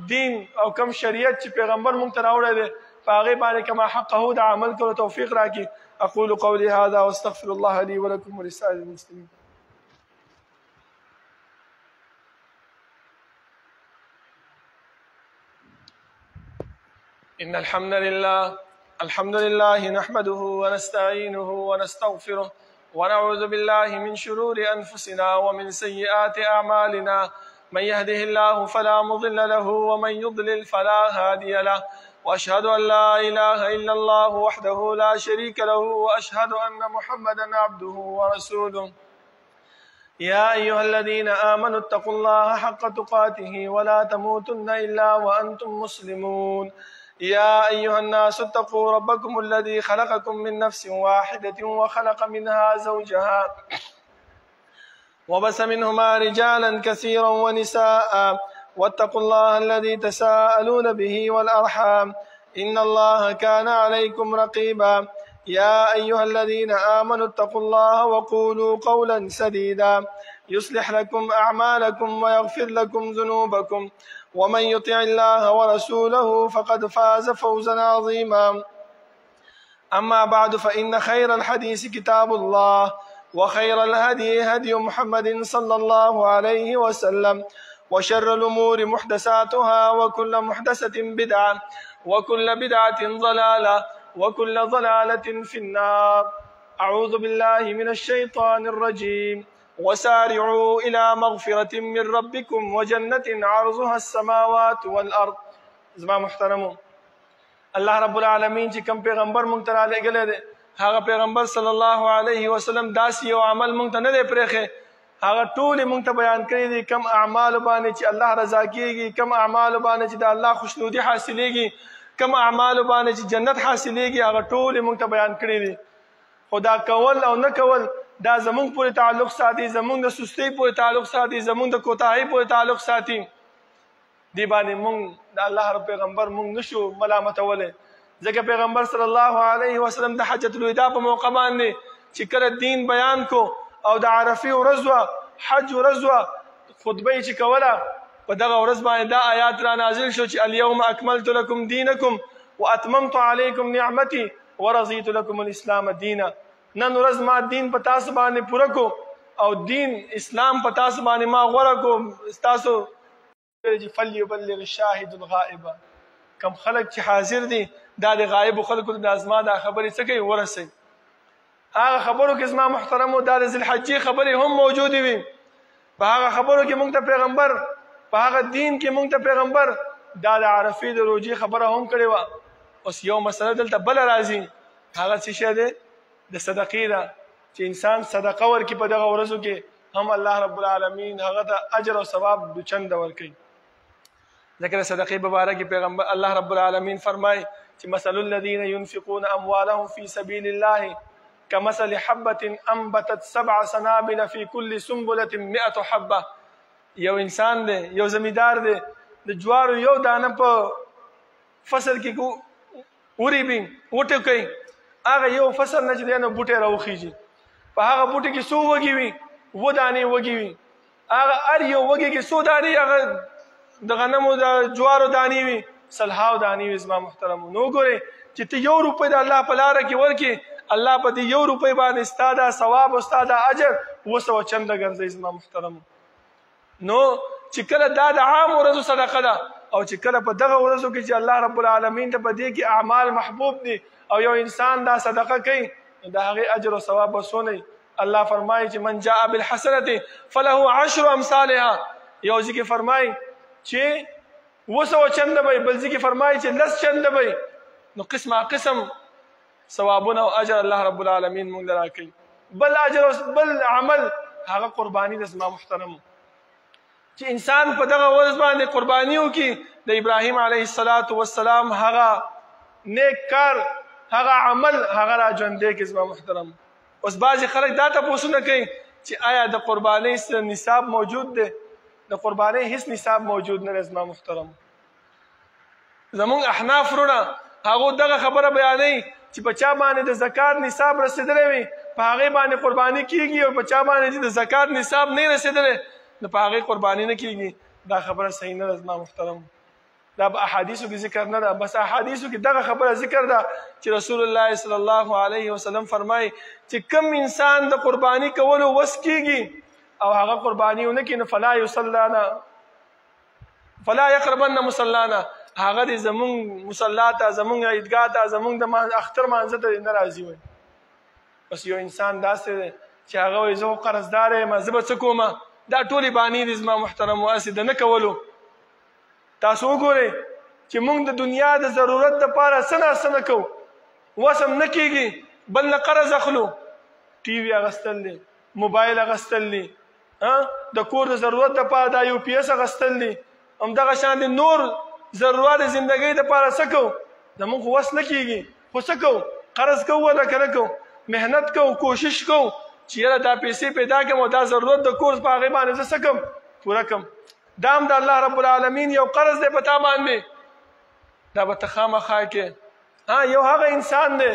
دین او کم شریعت چې پیغمبر موږ ته راوړی دی په هغې باندې کما حقه د عمل کولو توفیق راکړي. اقول قولي هذا واستغفر الله لي ولكم ولسائر المسلمين. إن الحمد لله نحمده ونستعينه ونستغفره ونعوذ بالله من شرور أنفسنا ومن سيئات أعمالنا من يهده الله فلا مضل له ومن يضلل فلا هادي له وأشهد أن لا إله إلا الله وحده لا شريك له وأشهد أن محمدا عبده ورسوله يا أيها الذين آمنوا اتقوا الله حق تقاته ولا تموتن إلا وأنتم مسلمون يا أيها الناس اتقوا ربكم الذي خلقكم من نفس واحدة وخلق منها زوجها وبث منهما رجالا كثيرا ونساء واتقوا الله الذي تساءلون به والأرحام إن الله كان عليكم رقيبا يا أيها الذين آمنوا اتقوا الله وقولوا قولا سديدا يصلح لكم أعمالكم ويغفر لكم ذنوبكم ومن يطع الله ورسوله فقد فاز فوزا عظيما أما بعد فإن خير الحديث كتاب الله وخير الهدي هدي محمد صلى الله عليه وسلم وشر الأمور محدثاتها وكل محدثة بدعة وكل بدعة ضلالة وكل ضلالة في النار أعوذ بالله من الشيطان الرجيم وسارعوا إلى مغفرة من ربكم وجنة عرضها السماوات والأرض. زما محترمو الله رب العالمین چې کوم پیغمبر مونږ ته رالیږلی دی هغه پیغمبر صلی الله علیه وسلم داسې یو عمل مونږ ته نه دی پرېښی هغه ټولې مونږ ته بیان کړي دي کم اعمالو باندې چې الله رضا کېږي کم اعمالو باندې چې د الله خوشنودي حاصلېږي کم اعمالو باندې چې جنت حاصلېږي هغه ټولې مونږ ته بیان کړي دي خو دا کول او نه کول دا زمونږ پورې تعلق ساتي زمونږ د سستۍ پورې تعلق ساتي زمونږ د کوتاهۍ پورې تعلق ساتي دی باندې مونږ د الله رب پیغمبر مونږ نشو ملامتولی ځکه پیغمبر صلی الله علیه وسلم د حجة الوداع په موقع باندې چې کله دین بیان کو او د عرفې ورځ وه حج ورځ وه خطبه یې چې کوله په دغه ورځ باندې دا آیات را نازل شو چې اليوم اکملت لکم دینکم واتممت علیکم نعمتي ورضیت لکم الاسلام دینا نن ورځ ما دین په تاسو باندې پوره کو او دین اسلام په تاسو باندې ما غوره کو تاسو فلیبلغ الشاهد الغائب کم خلق چې حاضر دي دا د غایب خلکو د ازما دا خبرې څه کوي ورسوي هغه خبرو کې زما محترمو دا د ذوالحجې خبرې هم موجودې وي په هغه خبرو کې مونږ ته پیغمبر په هغه دین کې مونږ ته پیغمبر دا د عرفې د روژې خبره هم کړې وه اوس یو مسله دلته بله راځي هغه څه شی دی د صدقې ده چې انسان صدقه ورکړي په دغه ورځو کې هم الله رب العالمین هغه ته اجر او ثواب دو چنده ورکوي ځکه د صدقې په باره کې پیغمبر الله رب العالمین فرمایي چې مثل الذین ينفقون اموالهم في سبيل الله كمثل حبة انبتت 7 سنابل في كل سنبلة 100 حبة یو انسان دی یو زمیندار دی د جوارو یو دانه په فصل کې وریبي وټه کوي هغه یو فصل نه چې دی نو بوټی راوخیږي په هغه بوټي کې څو وږي وي اووه دانې وږي وي هغه هر یو وږي کې څو دانې هغه د غنمو د جوارو دانې وي سلهاو دانې وي زما محترمو نو ګورئ چې ته 1 روپۍ د الله په لاره کې ورکړې الله په دې 1 روپۍ باندې ستا دا ثواب او ستا دا اجر 200 چنده ګرځوي زما محترمو نو چې کله دا د عام ورځو صدقه ده او چې کله په دغه ورځو کې چې الله رب العالمین ته په دې کې اعمال محبوب دي او یو انسان دا صدقه کوي د هغې اجر او ثواب به څونه الله فرمایي چې من جاء بالحسنة فله 10 امثالها یو ځکه فرمایي چې 200 چنده به بل ځکه فرمایي چې 10 چنده به نو قسمه قسم ثوابونه او اجر الله رب العالمین مونږ له راکوي بل اجر بل عمل هغه قرباني د زما محترمو چې انسان په دغه ورځ باندې قرباني وکړي د ابراهیم علیه السلام هغه نیک کار هغه عمل هغه را ژوندی کړي زما محترم اوس بعضې خلک دا تپوسونه کوي چې آیا د قربانۍ نصاب موجود دی د قربانۍ هیڅ نصاب موجود نه دی زما محترم زمونږ احناف وروڼه هغو دغه خبره بیانوي چې په چا باندې د زکات نصاب رسېدلی وي په هغې باندې قرباني کېږي او په چا باندې چې د زکات نصاب نه رسېدلی نو په هغې قرباني نه کېږي دا خبره صحیح نه ده زما محترم دا په احادیثو کې ذکر نه ده بس احادیثو کې دغه خبره ذکر ده چې رسول الله صلی الله علیه وسلم فرمایي چې کم انسان د قرباني کولو وس کېږي او هغه قرباني ونه کړي نو فلا يقربن مصلانا هغه دې زمونږ مصلا ته زمونږ عیدګاه ته زمونږ د اختر مانځه ته نه راځي وایي بس یو انسان داسې دی چې هغه وایي زه خو قرضدار یم زه به څه کومه دا ټولې بانې دي زما محترم واسې د نه کولو تاسو وګورئ چې موږ د دنیا د ضرورت دپاره څه ناسته نه کوو، وسم نه کېږي، بل نه قرض اخلو، ټي وي اخیستل دی، موبایل اخیستل دی، د کور د ضرورت دپاره دا یو پی ایس اخیستل دی، همدغه شان د نور ضرورت زندګۍ دپاره څه کوو، زمونږ خو وس نه کېږي، خو څه کوو، قرض کوو ولا که نه کوو، محنت کوو، کوشش کوو چې یاره دا پیسې پیدا کړم او دا ضرورت د کور په هغې باندې زه څه کړم، پوره کړم. دا هم د الله رب العالمین یو قرض دی په تا باندې، دا به ته خامخا کې. یو هغه انسان دی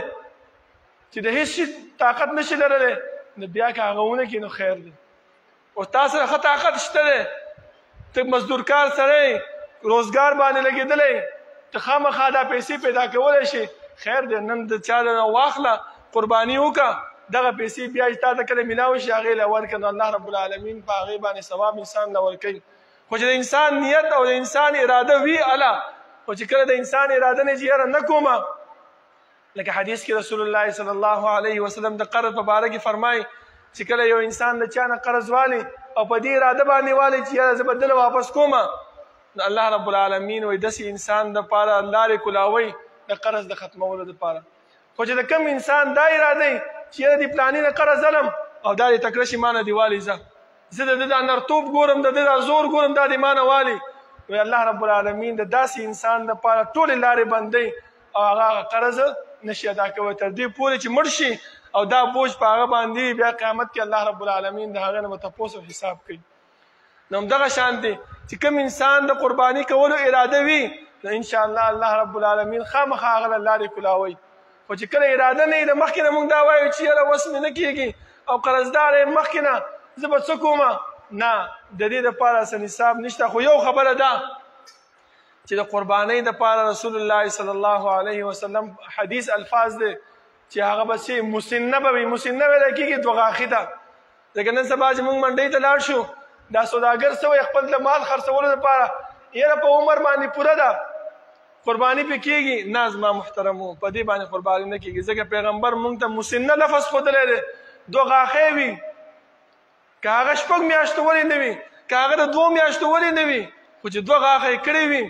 چې د هېڅ شي طاقت نشي لرلی، نو بیا که هغه ونه کړي نو خیر دی. او تا سره ښه طاقت شته دی، ته مزدورکار سړی روزګار باندې لګېدلی، ته خامخا دا پیسې پیدا کولی شي، خیر دی. نن د چا نه واخله، قرباني وکړه، دغه پیسې بیا چې تا ته کله میلاو شي هغې له ورکړه، نو الله رب العالمین په هغې باندې ثواب انسان له ورکوي. خو چې د انسان نیت او د انسان اراده وي الله، خو چې کله د انسان اراده نه چې یاره نه کومه، لکه حدیث کې رسول الله صلی الله علیه وسلم د قرض په باره کې فرمایي چې کله یو انسان د چا نه قرض والي او په دې اراده باندې والي چې یاره زه به دله واپس کومه، نو الله رب العالمین وایي داسې انسان دپاره لارې کلاوي د قرض د ختمولو دپاره. خو چې د کم انسان دا اراده وي چې یاره د پلاني نه قرض ځلم او دا دې تکړه شي ما نه دې والي، زه د ده دا نرتوب ګورم، د ده دا زور ګورم، دا دې ما نه والي، وایي الله رب العالمین د داسې انسان دپاره ټولې لارې بندوي او هغه قرض نشي ادا کوي تر دې پورې چې مړ شي او دا بوج په هغه باندې بیا قیامت کې الله رب العالمین د هغه نه به تپوس او حساب کوي. نو همدغه شان دی چې کوم انسان د قرباني کولو اراده وي، نو انشاءالله الله رب العالمین خامخا هغه له لارې کلاوي. خو چې کله اراده نه وي، د مخکې نه موږ دا وایو چې یاره وس مې نه کېږي او قرضدار یم مخکې نه، زه به څه کومه، نه، د دې دپاره څه نصاب نشته. خو یو خبره ده چې د قربانۍ دپاره رسول الله صلی الله علیه وسلم حدیث الفاظ دی چې هغه به چې مسنه به وي، مسنه ویلی کېږي دوه غاښي ته. ځکه نن سبا چې موږ منډۍ ته لاړ شو، دا سوداګر څه وایي خپل د مال خرڅولو دپاره، یاره په عمر باندې پوره ده، قرباني پې کېږي، نه زما محترمو په دې باندې قرباني نه کېږي، ځکه پیغمبر موږ ته مسنه لفظ ښودلی دی. دوه غاښی وي، که هغه 6 میاشتو ولې نه وي، که هغه د 2 میاشتو ولې نه وي، خو چې 2 غاښی کړی وي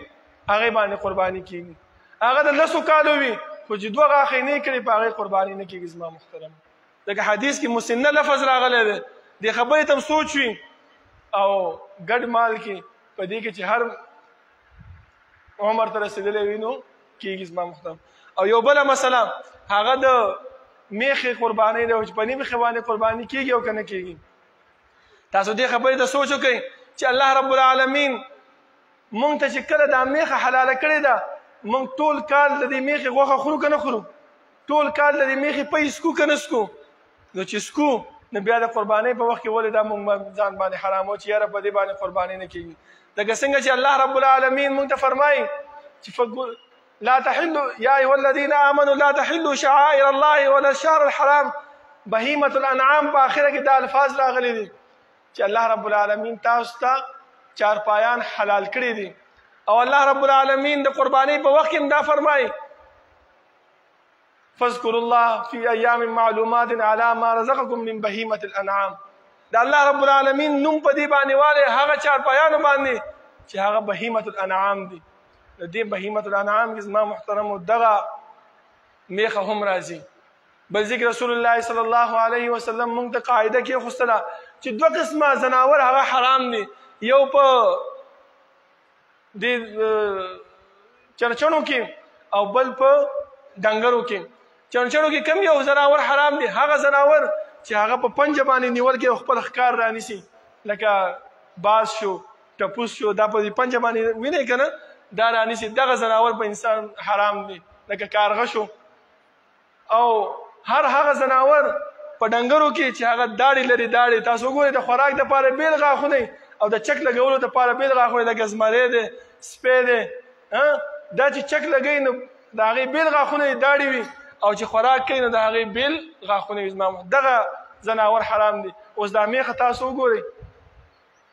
هغې باندې قرباني کېږي. هغه د 10 کالو وي خو چې 2 غاښی نه یې کړي په هغې قرباني نه کېږي زما محترم. ځکه حدیث کې مسنه لفظ راغلی دی، دې خبرې ته هم سوچ وي او ګډ مال کې په دې کې چې هر عمر ته رسېدلی وي نو کېږي زما محترم. او یو بله مسله هغه د میخې قربانۍ ده چې په میخې باندې قرباني کېږي او که نه کېږي. تاسو دې خبرې ته سوچ وکئ چې الله رب العالمین مونږ ته چې کله دا میخه حلاله کړې ده، مونږ ټول کال د دې میخې غوښه خورو که نه خورو، ټول کال د دې میخې پی سکو که نه سکو، نو چې سکو نو بیا د قربانۍ په وخت کې ولې دا مونږ ځان باندې حرامو چې یاره په دې باندې قرباني نه کېږي. لکه څنګه چې الله رب العالمین مونږ ته فرمایي چې لا تحلوا يا أيها الذين آمنوا لا تحلوا شعائر الله ولا الشهر الحرام بهيمة الأنعام په آخره کې دا الفاظ راغلي دي چې الله رب العالمین تاسو ته چارپایان حلال کړي دي. او الله رب العالمین د قربانۍ په وخت کې دا فرمایي فاذكروا الله في أيام معلومات على ما رزقكم من بهيمة الأنعام. دا الله رب العالمین نوم په دې باندې والي هغه چارپایانو باندې چې هغه بهیمة الانعام دي. د دې بهیمة الانعام کې زما محترمو دغه میخه هم راځي. بل ذکر رسول الله صلی الله علیه وسلم موږ ته قاعده کې خوستله چې 2 قسمه ځناور هغه حرام دي، یو په د چرچڼو کې او بل په ډنګرو کې. چرچڼو کې کم یو ځناور حرام دي، هغه ځناور چې هغه په پنجه باندې نیول کې خپل ښکار رانیسي، لکه باز شو، ټپوس شو، دا په پنجه باندې وینئ که نه دا رانیسي، دغه ځناور په انسان حرام دي، لکه کارغه شو. او هر هغه ځناور په ډنګرو کې چې هغه داړې لري، داړې تاسو ګورئ د خوراک دپاره بېل غاښونه او د چک لګولو دپاره بېل غاښونه، لکه زمری دی، سپی دی، دا چې چک لګوي نو د هغې بېل غاښونه داړې وي او چې خوراک کوي نو د هغې بېل غاښونه وي. زما دغه ځناور حرام دي. اوس دا میخه تاسو وګورئ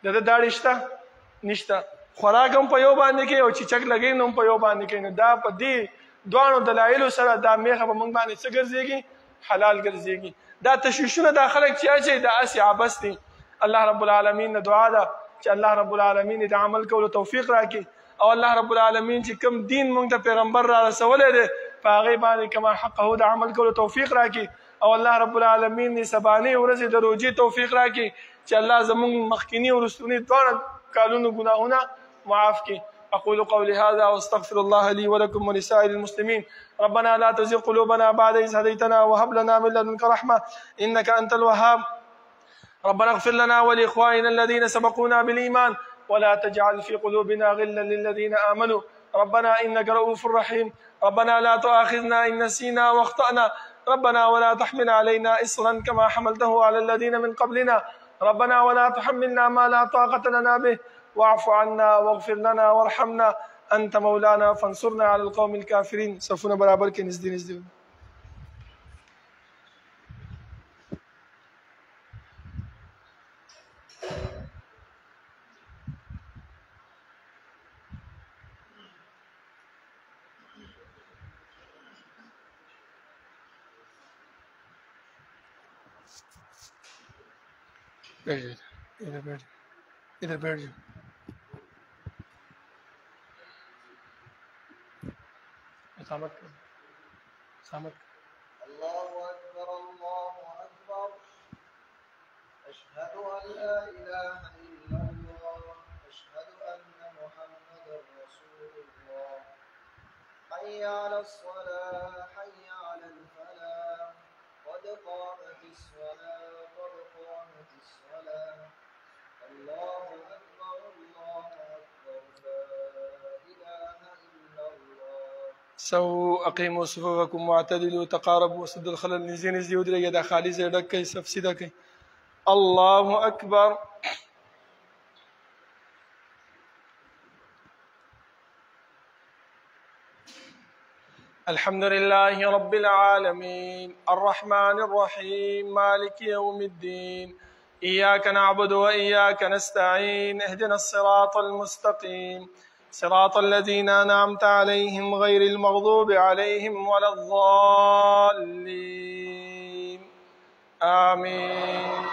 د ده داړې شته نشته، خوراک هم په یو باندې کوي او چې چک لګوي نو هم په یو باندې کوي. نو دا په دې دواړو دلایلو سره دا میخه په موږ باندې څه ګرځېږي؟ حلال ګرځېږي. دا تشویشونه دا خلک چې اچوي دا هسې عبث دي. الله رب العالمین نه دعا ده چې الله رب العالمین د عمل کولو توفیق راکړي او الله رب العالمین چې کوم دین مونږ ته پیغمبر را رسولی دی په هغې باندې کما حقه د عمل کولو توفیق راکړي او الله رب العالمین دې سبانۍ ورځې د روجې توفیق راکړي چې الله زمونږ مخکیني او وروستوني دواړه کالونو ګناهونه معاف کړي. أقول قولي هذا واستغفر الله لي ولكم ولسائر المسلمين. ربنا لا تزغ قلوبنا بعد إذ هديتنا وهب لنا من لدنك رحمة إنك أنت الوهاب. ربنا اغفر لنا ولإخواننا الذين سبقونا بالإيمان ولا تجعل في قلوبنا غلا للذين آمنوا ربنا إنك رؤوف رحيم. ربنا لا تؤاخذنا إن نسينا واخطأنا ربنا ولا تحمل علينا إصرا كما حملته على الذين من قبلنا ربنا ولا تحملنا ما لا طاقة لنا به واعف عنا واغفر لنا وارحمنا أنت مولانا فانصرنا على القوم الكافرين. صفونا برابر کې نږدې इधर बैठ जाओ. الله أكبر الله أكبر أشهد أن لا إله إلا الله أشهد أن محمدا رسول الله حي على الصلاة حي على الفلاح قد قامت الصلاة قد قامت الصلاة الله أكبر الله أكبر لا إله إلا الله. سو اقیموا صفوفکم واعتدلوا تقاربوا وسدوا الخلل. نږدې ودرېږئ دا خالي ځای ډک کړئ صف سیده کړئ. الله اکبر. الحمد لله رب العالمين الرحمن الرحيم مالك يوم الدين إياك نعبد وإياك نستعين اهدنا الصراط المستقيم صراط الذين أنعمت عليهم غير المغضوب عليهم ولا الضالين آمين.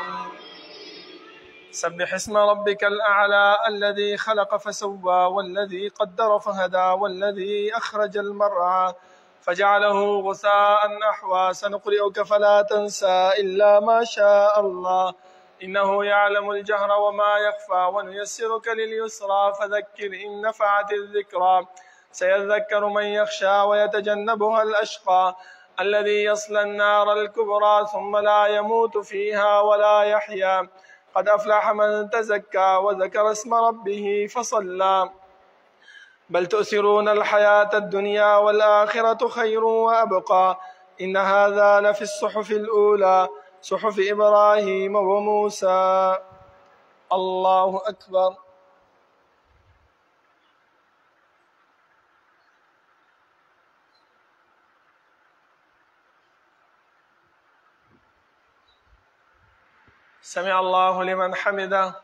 سبح اسم ربك الأعلى الذي خلق فسوى والذي قدر فهدى والذي أخرج المرعى فجعله غثاء أحوى سنقرئك فلا تنسى إلا ما شاء الله إنه يعلم الجهر وما يخفى ونيسرك لليسرى فذكر إن نفعت الذكرى سيذكر من يخشى ويتجنبها الأشقى الذي يصلى النار الكبرى ثم لا يموت فيها ولا يحيا قد أفلح من تزكى وذكر اسم ربه فصلى بل تؤثرون الحياة الدنيا والآخرة خير وأبقى إن هذا لفي الصحف الأولى صحف إبراهيم وموسى. الله أكبر. سمع الله لمن حمده.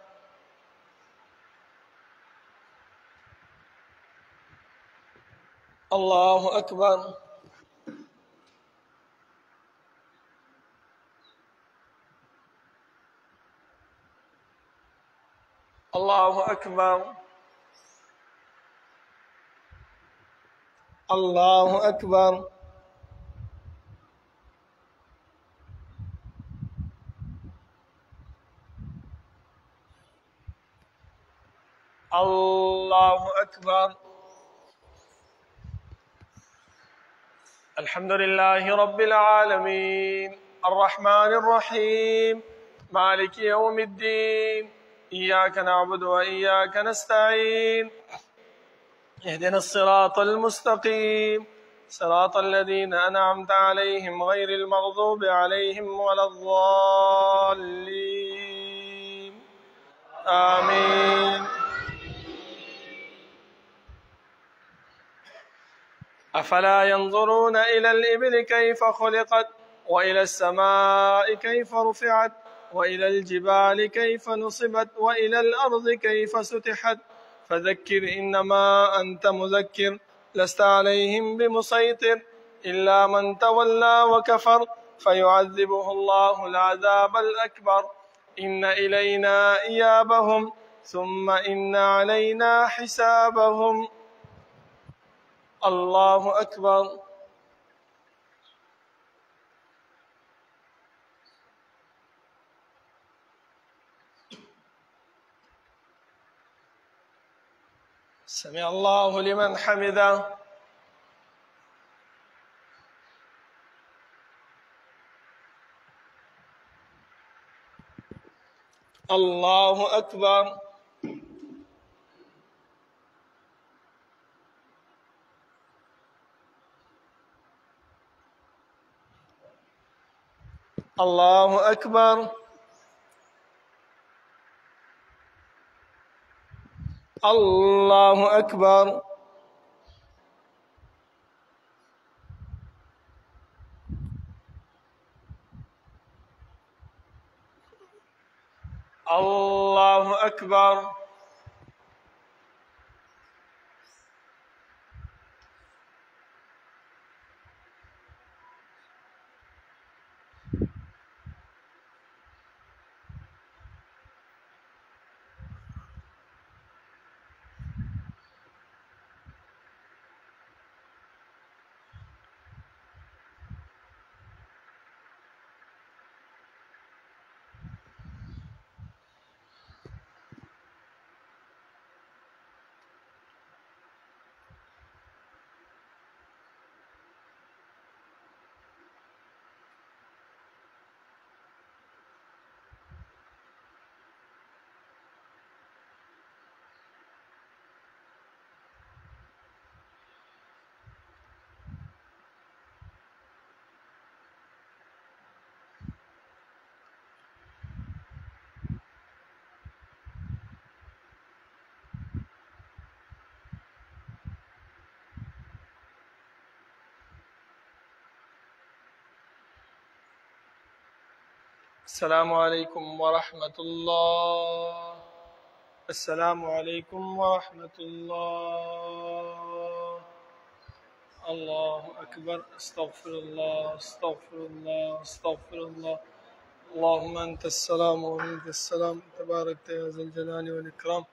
الله أكبر. الله أكبر. الله أكبر. الله أكبر. الحمد لله رب العالمين الرحمن الرحيم مالك يوم الدين إياك نعبد وإياك نستعين اهدنا الصراط المستقيم صراط الذين أنعمت عليهم غير المغضوب عليهم ولا الضالين آمين. أفلا ينظرون إلى الإبل كيف خلقت وإلى السماء كيف رفعت وإلى الجبال كيف نصبت وإلى الأرض كيف سطحت فذكر إنما أنت مذكر لست عليهم بمسيطر إلا من تولى وكفر فيعذبه الله العذاب الأكبر إن إلينا إيابهم ثم إن علينا حسابهم. الله أكبر. سمع الله لمن حمده. الله أكبر. الله أكبر. الله أكبر. الله أكبر. السلام عليكم ورحمة الله. السلام عليكم ورحمة الله. الله أكبر. استغفر الله استغفر الله استغفر الله. اللهم أنت السلام ومنك السلام، تبارك يا ذا الجلال والإكرام.